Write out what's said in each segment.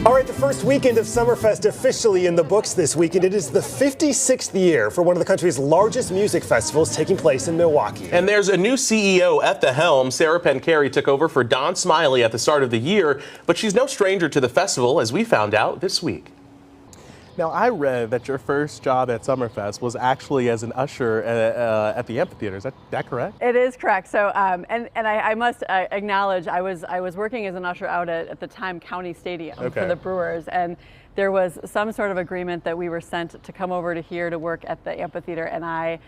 All right, the first weekend of Summerfest officially in the books this weekend. It is the 56th year for one of the country's largest music festivals taking place in Milwaukee. And there's a new CEO at the helm. Sarah Pancari took over for Don Smiley at the start of the year, but she's no stranger to the festival, as we found out this week. Now, I read that your first job at Summerfest was actually as an usher at the amphitheater. Is that correct? It is correct. So, I must acknowledge I was working as an usher out at the time County Stadium for the Brewers, and there was some sort of agreement that we were sent to come over to here to work at the amphitheater, and I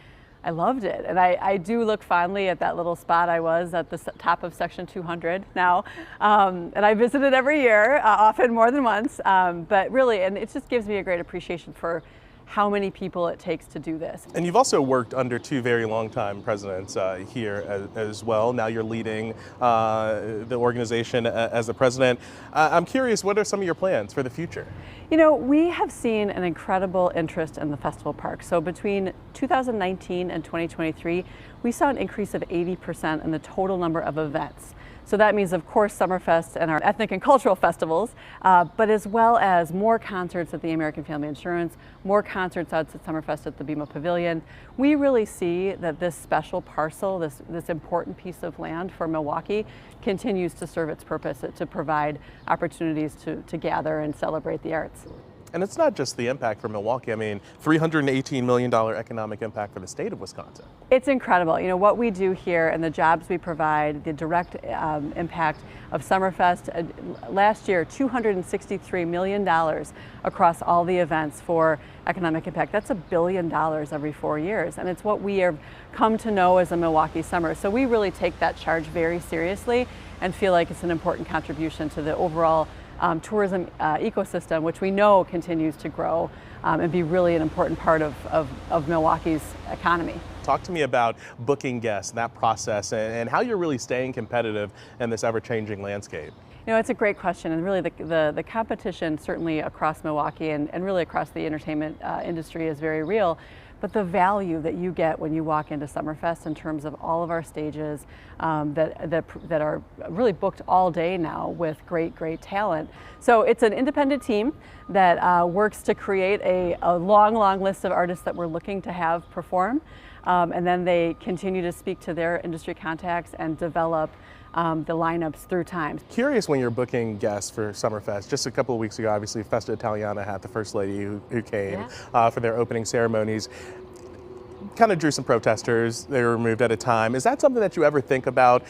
loved it. And I do look fondly at that little spot I was at the top of Section 200 now. And I visit it every year, often more than once. But really, and it just gives me a great appreciation for how many people it takes to do this. And you've also worked under two very long-time presidents here as well. Now you're leading the organization as the president. I'm curious, what are some of your plans for the future? You know, we have seen an incredible interest in the festival park. So between 2019 and 2023, we saw an increase of 80% in the total number of events. So that means, of course, Summerfest and our ethnic and cultural festivals, but as well as more concerts at the American Family Insurance, more concerts out at Summerfest at the BMO Pavilion. We really see that this special parcel, this important piece of land for Milwaukee, continues to serve its purpose to provide opportunities to gather and celebrate the arts. And it's not just the impact for Milwaukee. I mean, $318 million economic impact for the state of Wisconsin. It's incredible. You know, what we do here and the jobs we provide, the direct impact of Summerfest. Last year, $263 million across all the events for economic impact. That's $1 billion every 4 years. And it's what we have come to know as a Milwaukee Summer. So we really take that charge very seriously and feel like it's an important contribution to the overall tourism ecosystem, which we know continues to grow and be really an important part of Milwaukee's economy. Talk to me about booking guests, that process, and how you're really staying competitive in this ever-changing landscape. You know, it's a great question, and really the competition certainly across Milwaukee and really across the entertainment industry is very real. But the value that you get when you walk into Summerfest in terms of all of our stages that are really booked all day now with great talent. So it's an independent team that works to create a long list of artists that we're looking to have perform. And then they continue to speak to their industry contacts and develop the lineups through time. Curious, when you're booking guests for Summerfest, just a couple of weeks ago, obviously Festa Italiana had the First Lady who came for their opening ceremonies. Kind of drew some protesters. They were removed at a time. Is that something that you ever think about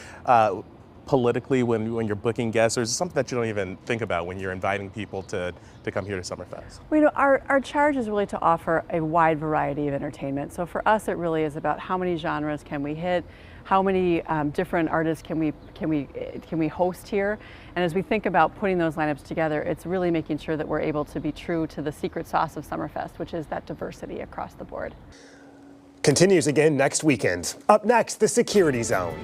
politically when you're booking guests, or is it something that you don't even think about when you're inviting people to come here to Summerfest? Well, you know, our charge is really to offer a wide variety of entertainment. So for us, it really is about how many genres can we hit, how many different artists can we host here, and as we think about putting those lineups together, it's really making sure that we're able to be true to the secret sauce of Summerfest, which is that diversity across the board. Continues again next weekend. Up next, the Security Zone.